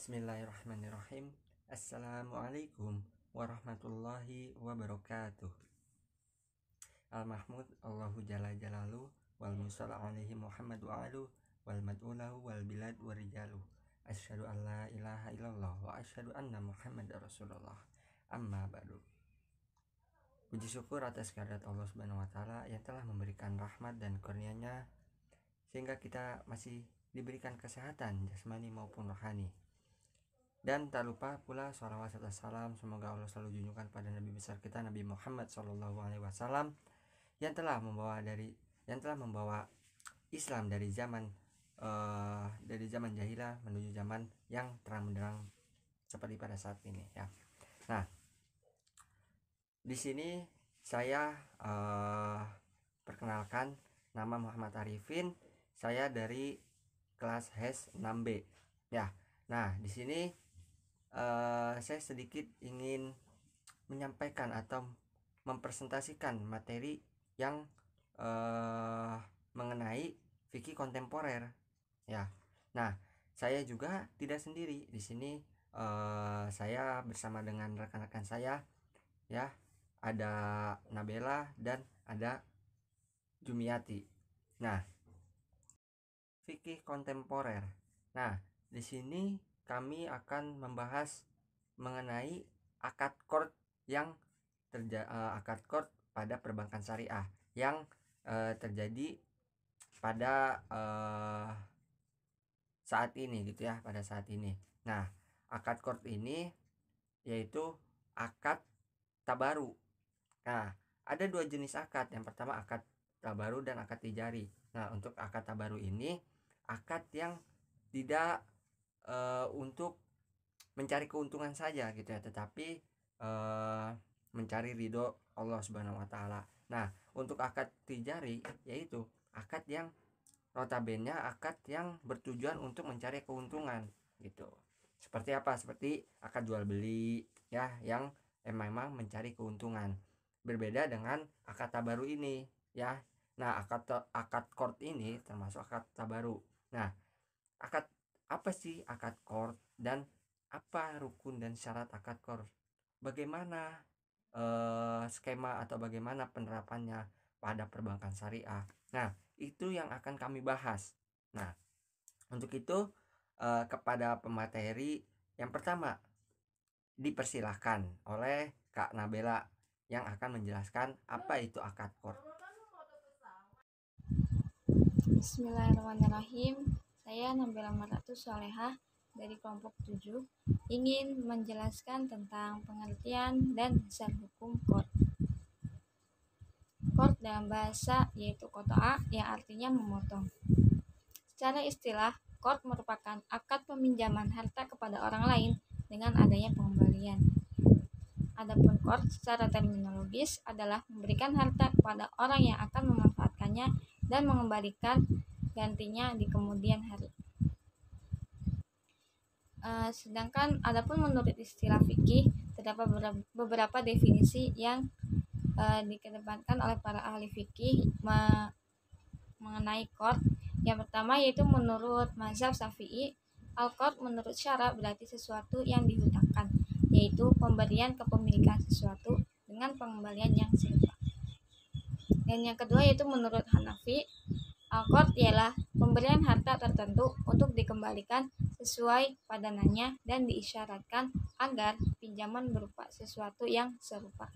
Bismillahirrahmanirrahim. Assalamualaikum warahmatullahi wabarakatuh. Al-Mahmud Allahu Jalla Jalalu wal musalla alaihi Muhammad wa alu wal mad'ulahu wal bilad wa rijalu. Asyhadu an la ilaha illallah wa asyhadu anna Muhammad Rasulullah. Amma ba'du. Puji syukur atas kehadirat Allah Subhanahu wa taala yang telah memberikan rahmat dan kurnia-Nya sehingga kita masih diberikan kesehatan jasmani maupun rohani. Dan tak lupa pula sholawat serta salam semoga Allah selalu junjungkan pada Nabi besar kita Nabi Muhammad SAW yang telah membawa Islam dari zaman jahilah menuju zaman yang terang benderang seperti pada saat ini ya. Nah, di sini saya perkenalkan, nama Muhammad Arifin, saya dari kelas HES 6B ya. Nah, di sini saya sedikit ingin menyampaikan atau mempresentasikan materi yang mengenai fikih kontemporer ya. Nah, saya juga tidak sendiri di sini. Saya bersama dengan rekan-rekan saya ya, ada Nabela dan ada Jumiati. Nah, fikih kontemporer. Nah, di sini kami akan membahas mengenai akad qard yang akad qard pada perbankan syariah yang terjadi pada saat ini gitu ya, pada saat ini. Nah, akad qard ini yaitu akad tabaru. Nah, ada dua jenis akad. Yang pertama akad tabaru dan akad tijari. Nah, untuk akad tabaru ini akad yang tidak untuk mencari keuntungan saja gitu ya, tetapi mencari ridho Allah Subhanahu wa taala. Nah, untuk akad tijari yaitu akad yang notabene akad yang bertujuan untuk mencari keuntungan gitu. Seperti apa? Seperti akad jual beli ya, yang memang mencari keuntungan. Berbeda dengan akad tabaru ini ya. Nah, akad qard ini termasuk akad tabaru. Nah, apa sih akad qard dan apa rukun dan syarat akad qard? Bagaimana skema atau bagaimana penerapannya pada perbankan syariah? Nah, itu yang akan kami bahas. Nah, untuk itu kepada pemateri yang pertama dipersilahkan oleh Kak Nabela yang akan menjelaskan apa itu akad qard. Bismillahirrahmanirrahim. Saya Nabila Maratu Solehah dari kelompok 7 ingin menjelaskan tentang pengertian dan dasar hukum qard. Qard dalam bahasa yaitu qata'a yang artinya memotong. Secara istilah, qard merupakan akad peminjaman harta kepada orang lain dengan adanya pengembalian. Adapun qard secara terminologis adalah memberikan harta kepada orang yang akan memanfaatkannya dan mengembalikan gantinya di kemudian hari. Sedangkan adapun menurut istilah fikih terdapat beberapa definisi yang dikedepankan oleh para ahli fikih mengenai qard. Yang pertama yaitu menurut mazhab Syafi'i, al-qard menurut syara berarti sesuatu yang dihutangkan, yaitu pemberian kepemilikan sesuatu dengan pengembalian yang serupa. Dan yang kedua yaitu menurut Hanafi, al-qard ialah pemberian harta tertentu untuk dikembalikan sesuai padanannya dan diisyaratkan agar pinjaman berupa sesuatu yang serupa.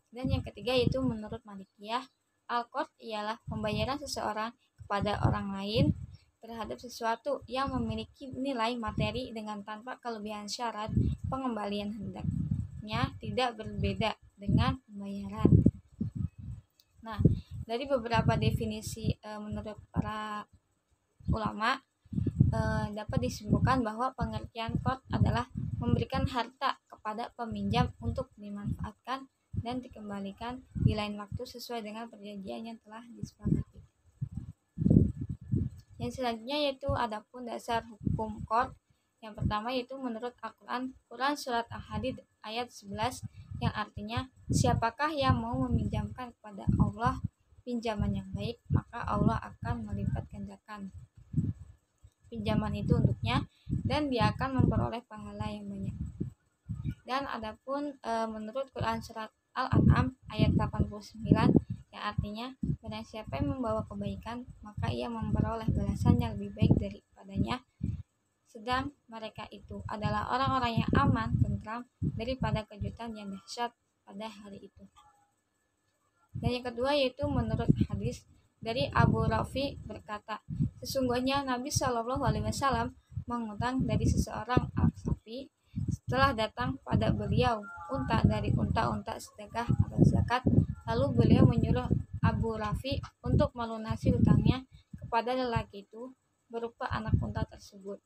Dan yang ketiga yaitu menurut Malikiyah, al-qard ialah pembayaran seseorang kepada orang lain terhadap sesuatu yang memiliki nilai materi dengan tanpa kelebihan syarat pengembalian hendaknya tidak berbeda dengan pembayaran. Nah, dari beberapa definisi menurut para ulama dapat disimpulkan bahwa pengertian qard adalah memberikan harta kepada peminjam untuk dimanfaatkan dan dikembalikan di lain waktu sesuai dengan perjanjian yang telah disepakati. Yang selanjutnya yaitu adapun dasar hukum qard. Yang pertama yaitu menurut Al-Quran, Quran Surat Al-Hadid ayat 11 yang artinya, siapakah yang mau meminjamkan kepada Allah pinjaman yang baik, maka Allah akan melipat gandakan pinjaman itu untuknya dan dia akan memperoleh pahala yang banyak. Dan adapun menurut Quran surat Al-An'am ayat 89 yang artinya barang siapa yang membawa kebaikan maka ia memperoleh balasan yang lebih baik daripadanya, sedang mereka itu adalah orang-orang yang aman, tentram daripada kejutan yang dahsyat pada hari itu. Dan yang kedua yaitu menurut hadis dari Abu Rafi berkata, sesungguhnya Nabi Shallallahu Alaihi Wasallam mengutang dari seseorang al-Safi setelah datang pada beliau unta dari unta-unta sedekah atau zakat, lalu beliau menyuruh Abu Rafi untuk melunasi hutangnya kepada lelaki itu berupa anak unta tersebut.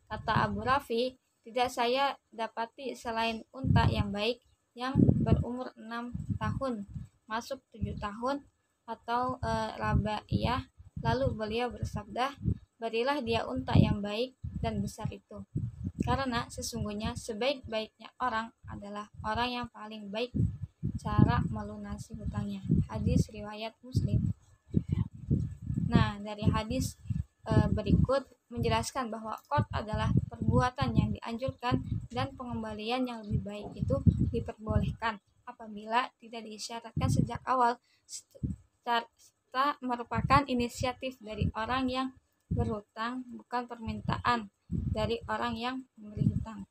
Kata Abu Rafi, tidak saya dapati selain unta yang baik yang berumur 6 tahun masuk 7 tahun atau rabaiyah. Lalu beliau bersabda, berilah dia unta yang baik dan besar itu, karena sesungguhnya sebaik-baiknya orang adalah orang yang paling baik cara melunasi hutangnya. Hadis riwayat Muslim. Nah, dari hadis berikut menjelaskan bahwa qard adalah perbuatan yang dianjurkan dan pengembalian yang lebih baik itu diperbolehkan apabila tidak disyaratkan sejak awal serta merupakan inisiatif dari orang yang berhutang, bukan permintaan dari orang yang memberi hutang.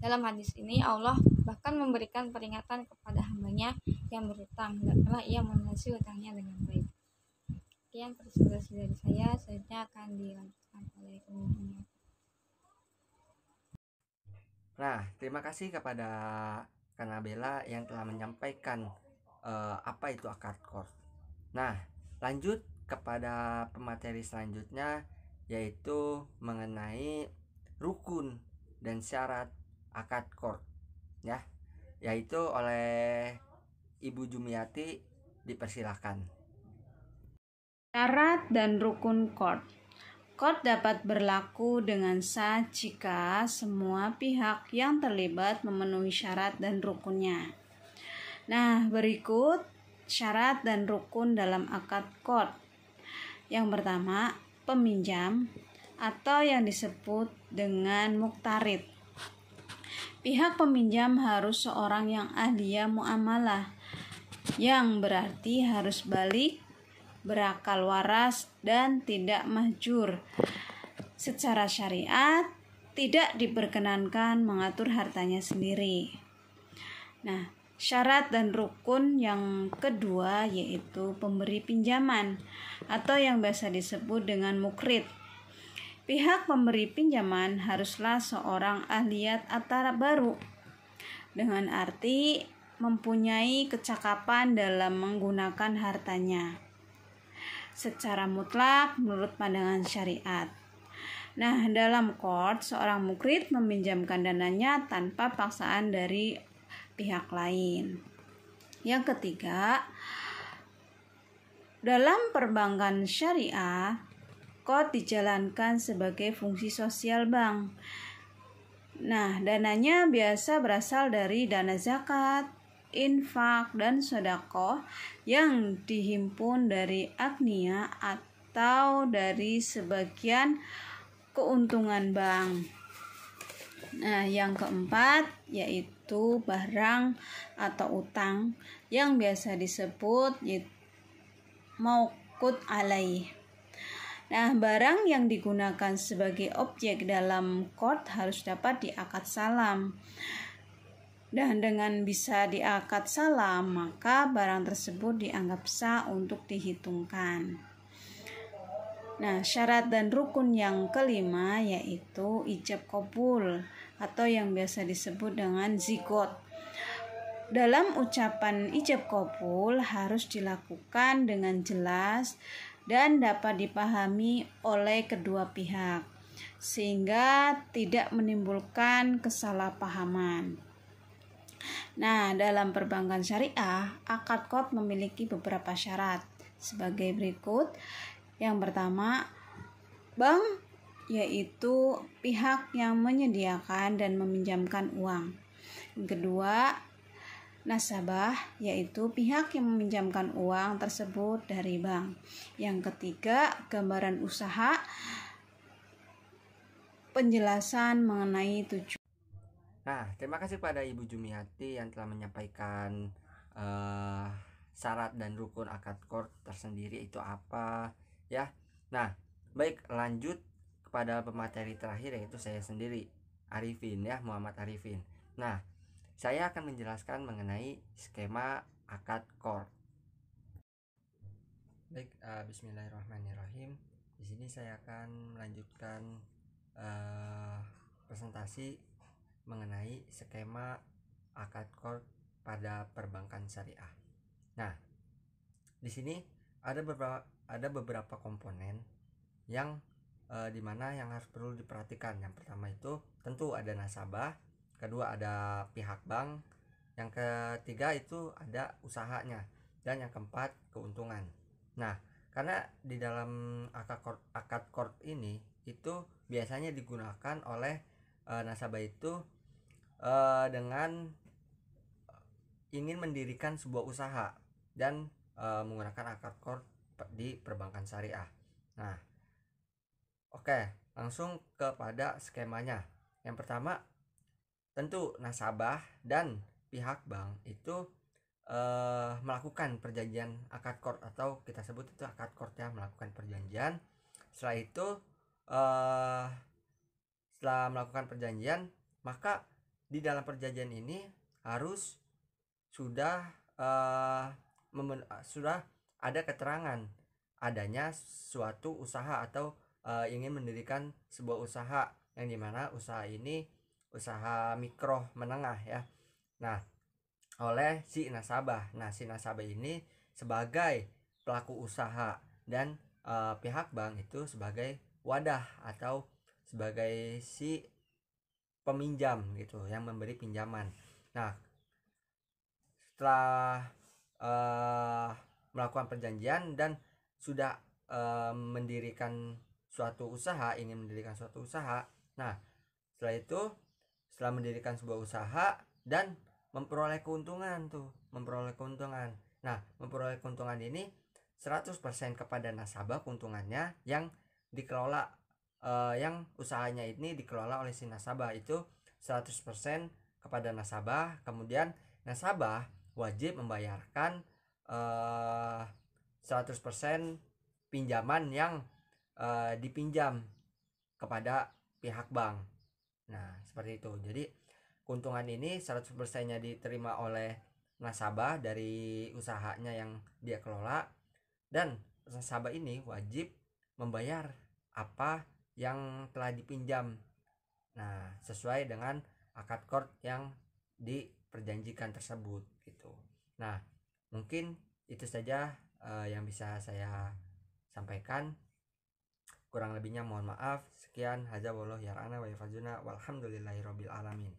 Dalam hadis ini Allah bahkan memberikan peringatan kepada hambanya yang berhutang hendaklah ia melunasi hutangnya dengan baik. Sekian presentasi dari saya, selanjutnya akan dilanjutkan oleh Umum. Nah, terima kasih kepada Kanabela yang telah menyampaikan apa itu akad qard. Nah, lanjut kepada pemateri selanjutnya yaitu mengenai rukun dan syarat akad qard ya, yaitu oleh Ibu Jumiati, dipersilahkan. Syarat dan rukun qard. Qard dapat berlaku dengan sah jika semua pihak yang terlibat memenuhi syarat dan rukunnya. Nah, berikut syarat dan rukun dalam akad qard. Yang pertama, peminjam atau yang disebut dengan muqtarid. Pihak peminjam harus seorang yang ahliya muamalah, yang berarti harus balik, berakal waras, dan tidak mahjur. Secara syariat, tidak diperkenankan mengatur hartanya sendiri. Nah, syarat dan rukun yang kedua yaitu pemberi pinjaman atau yang biasa disebut dengan mukrid. Pihak pemberi pinjaman haruslah seorang ahliyat atara baru, dengan arti mempunyai kecakapan dalam menggunakan hartanya secara mutlak menurut pandangan syariat. Nah, dalam qard seorang mukrid meminjamkan dananya tanpa paksaan dari pihak lain. Yang ketiga, dalam perbankan syariah, qard dijalankan sebagai fungsi sosial bank. Nah, dananya biasa berasal dari dana zakat, infak, dan sedekah yang dihimpun dari agnia atau dari sebagian keuntungan bank. Nah, yang keempat yaitu barang atau utang yang biasa disebut mauqut alaih. Nah, barang yang digunakan sebagai objek dalam qard harus dapat diakad salam. Dan dengan bisa diakad salam, maka barang tersebut dianggap sah untuk dihitungkan. Nah, syarat dan rukun yang kelima yaitu ijab qabul atau yang biasa disebut dengan zigot. Dalam ucapan ijab qabul harus dilakukan dengan jelas dan dapat dipahami oleh kedua pihak sehingga tidak menimbulkan kesalahpahaman. Nah, dalam perbankan syariah, akad qard memiliki beberapa syarat sebagai berikut. Yang pertama, bank yaitu pihak yang menyediakan dan meminjamkan uang. Yang kedua, nasabah yaitu pihak yang meminjamkan uang tersebut dari bank. Yang ketiga, gambaran usaha penjelasan mengenai tujuan. Nah, terima kasih pada Ibu Jumiati yang telah menyampaikan syarat dan rukun akad qard tersendiri itu apa ya. Nah, baik, lanjut kepada pemateri terakhir, yaitu saya sendiri, Arifin ya, Muhammad Arifin. Nah, saya akan menjelaskan mengenai skema akad qard. Baik, bismillahirrahmanirrahim. Di sini saya akan melanjutkan presentasi mengenai skema akad qard pada perbankan syariah. Nah, di sini ada beberapa komponen yang dimana yang harus perlu diperhatikan. Yang pertama itu tentu ada nasabah, kedua ada pihak bank, yang ketiga itu ada usahanya, dan yang keempat keuntungan. Nah, karena di dalam akad qard ini itu biasanya digunakan oleh nasabah itu dengan ingin mendirikan sebuah usaha dan menggunakan akad qard di perbankan syariah. Nah, oke, langsung kepada skemanya. Yang pertama, tentu nasabah dan pihak bank itu melakukan perjanjian akad qard, atau kita sebut itu akad qard ya, melakukan perjanjian. Setelah itu setelah melakukan perjanjian, maka di dalam perjanjian ini harus sudah ada keterangan adanya suatu usaha atau ingin mendirikan sebuah usaha, yang dimana usaha ini usaha mikro menengah ya. Nah, oleh si nasabah. Nah, si nasabah ini sebagai pelaku usaha dan pihak bank itu sebagai wadah atau sebagai si peminjam gitu, yang memberi pinjaman. Nah, setelah melakukan perjanjian dan sudah mendirikan suatu usaha, ingin mendirikan suatu usaha. Nah, setelah itu, setelah mendirikan sebuah usaha dan memperoleh keuntungan. Nah, memperoleh keuntungan ini 100% kepada nasabah keuntungannya, yang dikelola yang usahanya ini dikelola oleh si nasabah, itu 100% kepada nasabah. Kemudian nasabah wajib membayarkan 100% pinjaman yang dipinjam kepada pihak bank. Nah, seperti itu. Jadi keuntungan ini 100%-nya diterima oleh nasabah dari usahanya yang dia kelola, dan nasabah ini wajib membayar apa yang telah dipinjam. Nah, sesuai dengan akad qard yang diperjanjikan tersebut gitu. Nah, mungkin itu saja yang bisa saya sampaikan. Kurang lebihnya mohon maaf. Sekian, hadza wallahu yarana wa yafazuna walhamdulillahirabbil alamin.